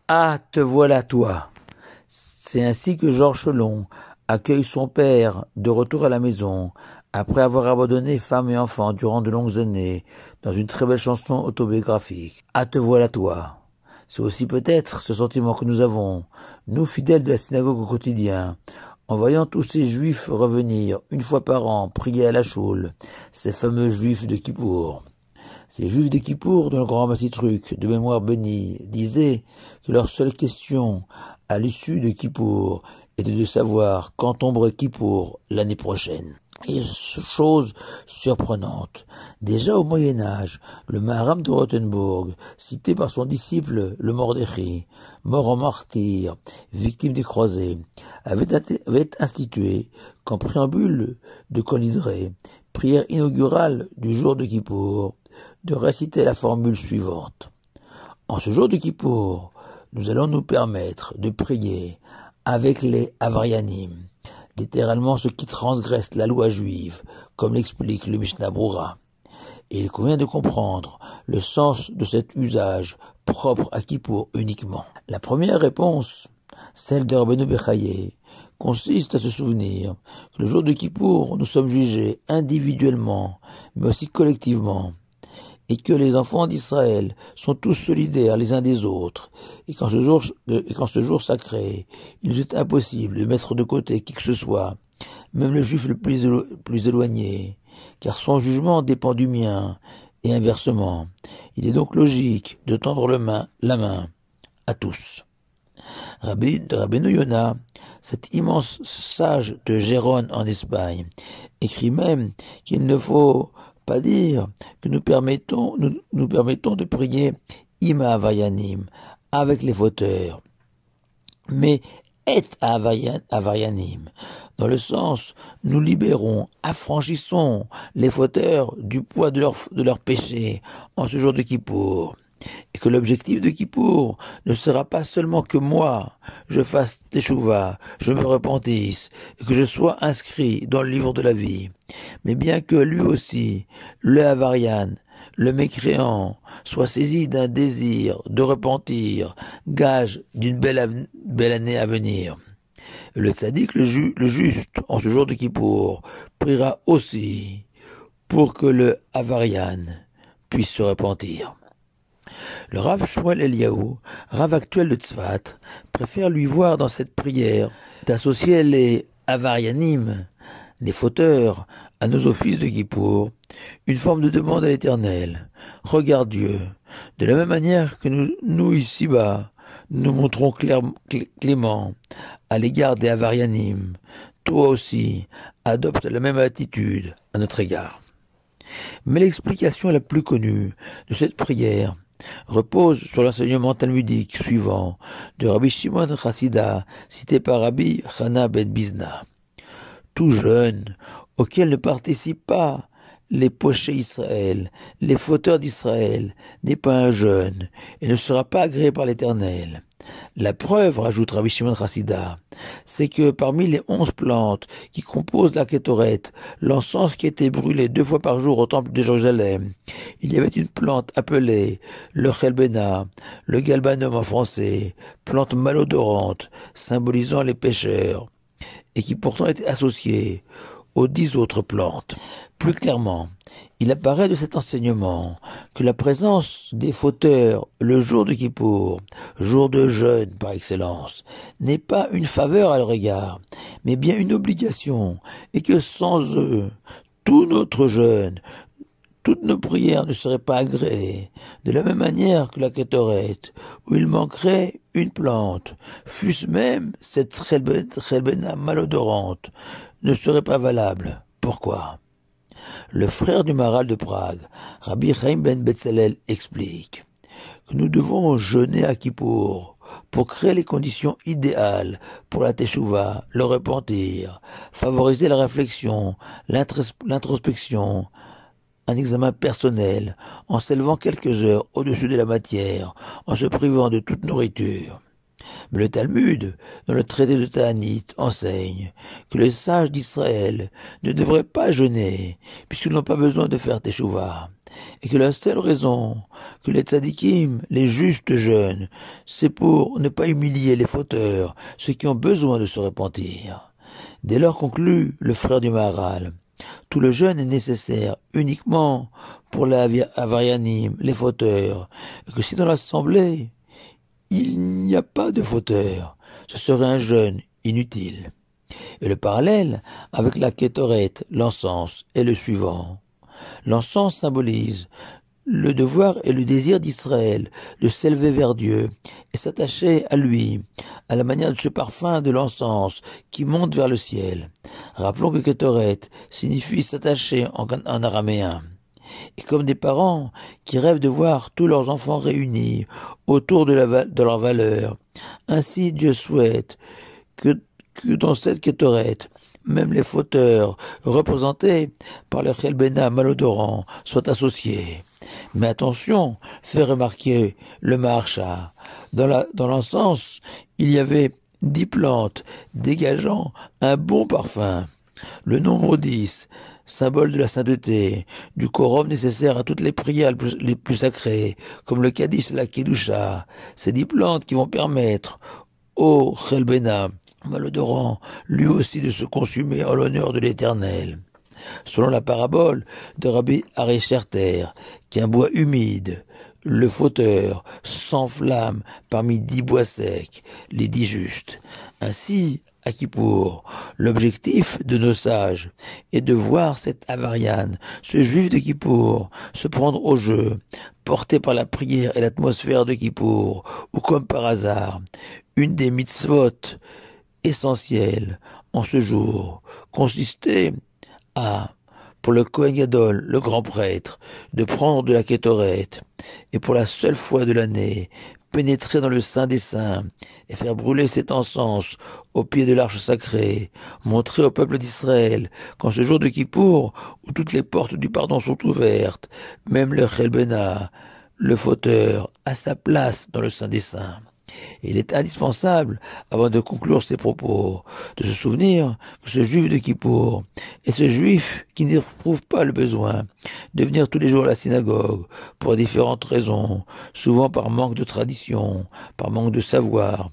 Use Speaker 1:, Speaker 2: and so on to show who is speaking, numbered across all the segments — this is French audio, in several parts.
Speaker 1: Ah, te voilà toi! C'est ainsi que Georges Chelon accueille son père de retour à la maison, après avoir abandonné femme et enfants durant de longues années, dans une très belle chanson autobiographique. Ah, te voilà toi! C'est aussi peut-être ce sentiment que nous avons, nous fidèles de la synagogue au quotidien, en voyant tous ces juifs revenir, une fois par an, prier à la choule, ces fameux juifs de Kippour. Ces juifs de Kippour, dont le grand Massitruc, de mémoire bénie, disait que leur seule question, à l'issue de Kippour, était de savoir quand tomberait Kippour l'année prochaine. Et chose surprenante, déjà au Moyen-Âge, le Maharam de Rothenburg, cité par son disciple le Mordechai, mort en martyr, victime des croisés, avait institué, qu'en préambule de Colidré, prière inaugurale du jour de Kippour, de réciter la formule suivante. En ce jour de Kippour, nous allons nous permettre de prier avec les Avarianim, littéralement ceux qui transgressent la loi juive, comme l'explique le Mishnah Brura. Et il convient de comprendre le sens de cet usage propre à Kippour uniquement. La première réponse, celle de Rabbeinu Bechaye, consiste à se souvenir que le jour de Kippour, nous sommes jugés individuellement, mais aussi collectivement, et que les enfants d'Israël sont tous solidaires les uns des autres, et qu'en ce jour sacré, il nous est impossible de mettre de côté qui que ce soit, même le juif le plus éloigné, car son jugement dépend du mien, et inversement. Il est donc logique de tendre la main à tous. Rabbeinu Yona, cet immense sage de Gérone en Espagne, écrit même qu'il ne faut pas dire que nous permettons de prier Ima Avayanim, avec les fauteurs, mais et Avarianim, dans le sens nous libérons, affranchissons les fauteurs du poids de leur péché en ce jour de Kippour. Et que l'objectif de Kippour ne sera pas seulement que moi, je fasse teshuva, je me repentisse, et que je sois inscrit dans le livre de la vie, mais bien que lui aussi, le Avarian, le mécréant, soit saisi d'un désir de repentir, gage d'une belle année à venir. Le tzaddik, le juste, en ce jour de Kippour, priera aussi pour que le Avarian puisse se repentir. Le Rav Shmuel Eliaou, Rav actuel de Tzfat, préfère lui voir dans cette prière d'associer les Avarianim, les fauteurs, à nos offices de Kippour, une forme de demande à l'Éternel. Regarde Dieu, de la même manière que nous ici-bas, nous montrons clément à l'égard des Avarianim. Toi aussi, adopte la même attitude à notre égard. Mais l'explication la plus connue de cette prière repose sur l'enseignement talmudique suivant de Rabbi Shimon Chassida, cité par Rabbi Chana ben Bizna. Tout jeune, auquel ne participent pas les pochés Israël, les fauteurs d'Israël, n'est pas un jeune, et ne sera pas agréé par l'Éternel. La preuve, rajoute Rabbi Shimon Chassida, c'est que parmi les 11 plantes qui composent la Kétoret, l'encens qui était brûlé 2 fois par jour au temple de Jérusalem, il y avait une plante appelée le Chelbena, le galbanum en français, plante malodorante, symbolisant les pécheurs, et qui pourtant était associée aux 10 autres plantes. Plus clairement, il apparaît de cet enseignement que la présence des fauteurs le jour de Kippour, jour de jeûne par excellence, n'est pas une faveur à leur égard, mais bien une obligation, et que sans eux, tout notre jeûne, toutes nos prières ne seraient pas agréées, de la même manière que la Kétoret, où il manquerait une plante, fût-ce même cette Chelbena malodorante, ne serait pas valable. Pourquoi? Le frère du Maharal de Prague, Rabbi Chaim ben Betzalel, explique que nous devons jeûner à Kippour pour créer les conditions idéales pour la teshuva, le repentir, favoriser la réflexion, l'introspection, un examen personnel, en s'élevant quelques heures au-dessus de la matière, en se privant de toute nourriture. Mais le Talmud, dans le traité de Ta'anit, enseigne que les sages d'Israël ne devraient pas jeûner, puisqu'ils n'ont pas besoin de faire teshuva. et que la seule raison que les tzadikim, les justes jeûnent, c'est pour ne pas humilier les fauteurs, ceux qui ont besoin de se repentir. Dès lors conclut le frère du Maharal, tout le jeûne est nécessaire uniquement pour les avarianim, les fauteurs, et que si dans l'assemblée il n'y a pas de fauteurs, ce serait un jeûne inutile. Et le parallèle avec la kétoret, l'encens, est le suivant. L'encens symbolise le devoir et le désir d'Israël de s'élever vers Dieu et s'attacher à lui, à la manière de ce parfum de l'encens qui monte vers le ciel. Rappelons que kétoret signifie s'attacher en araméen. Et comme des parents qui rêvent de voir tous leurs enfants réunis autour de leur valeur, ainsi Dieu souhaite que dans cette kétoret, même les fauteurs représentés par le Chelbena malodorant soient associés. Mais attention, fait remarquer le Maharsha, dans l'encens, il y avait 10 plantes dégageant un bon parfum. Le nombre 10, symbole de la sainteté, du quorum nécessaire à toutes les prières les plus sacrées, comme le Kaddish et la Kedusha, ces 10 plantes qui vont permettre au Chelbena malodorant, lui aussi de se consumer en l'honneur de l'Éternel. Selon la parabole de Rabbi Arisherter, qu'un bois humide, le fauteur, s'enflamme parmi 10 bois secs, les 10 justes. Ainsi, à Kippour, l'objectif de nos sages est de voir cet avarian, ce juif de Kippour, se prendre au jeu, porté par la prière et l'atmosphère de Kippour, ou comme par hasard, une des mitzvot essentielle en ce jour consistait à, pour le Kohen Gadol, le grand prêtre, de prendre de la kétoret et pour la seule fois de l'année pénétrer dans le Saint des Saints et faire brûler cet encens au pied de l'arche sacrée, montrer au peuple d'Israël qu'en ce jour de Kippour, où toutes les portes du pardon sont ouvertes, même le Chelbena, le fauteur, a sa place dans le Saint des Saints. Et il est indispensable, avant de conclure ces propos, de se souvenir que ce juif de Kippour est ce juif qui n'éprouve pas le besoin de venir tous les jours à la synagogue pour différentes raisons, souvent par manque de tradition, par manque de savoir.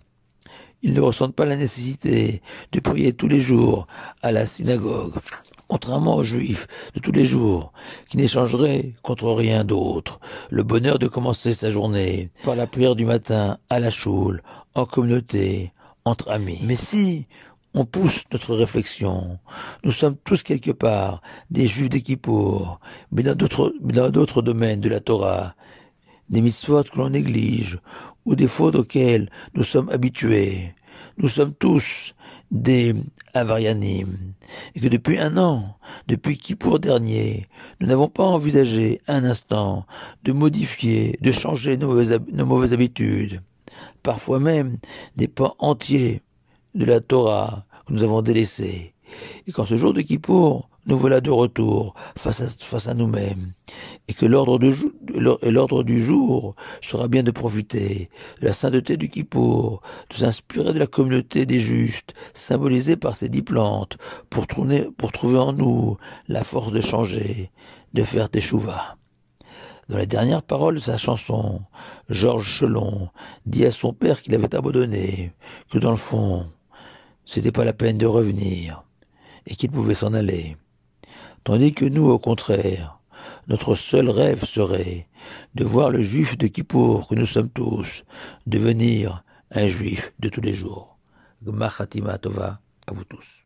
Speaker 1: Ils ne ressentent pas la nécessité de prier tous les jours à la synagogue, contrairement aux Juifs de tous les jours, qui n'échangeraient contre rien d'autre le bonheur de commencer sa journée par la prière du matin à la choule, en communauté, entre amis. Mais si on pousse notre réflexion, nous sommes tous quelque part des Juifs de Kippour, mais dans d'autres domaines de la Torah, des mitzvot que l'on néglige, ou des fautes auxquelles nous sommes habitués. Nous sommes tous des avarianim, et que depuis 1 an, depuis Kippour dernier, nous n'avons pas envisagé un instant de modifier, de changer nos mauvaises habitudes, parfois même des pans entiers de la Torah que nous avons délaissés. Et qu'en ce jour de Kippour, nous voilà de retour face à nous-mêmes, et que l'ordre du jour sera bien de profiter de la sainteté du Kippour, de s'inspirer de la communauté des justes, symbolisée par ces 10 plantes, pour trouver en nous la force de changer, de faire teshuva. Dans les dernières paroles de sa chanson, Georges Chelon dit à son père qu'il avait abandonné, que dans le fond, c'était pas la peine de revenir, et qu'il pouvait s'en aller. Tandis que nous, au contraire, notre seul rêve serait de voir le juif de Kippour que nous sommes tous devenir un juif de tous les jours. Gmar Khatima Tova à vous tous.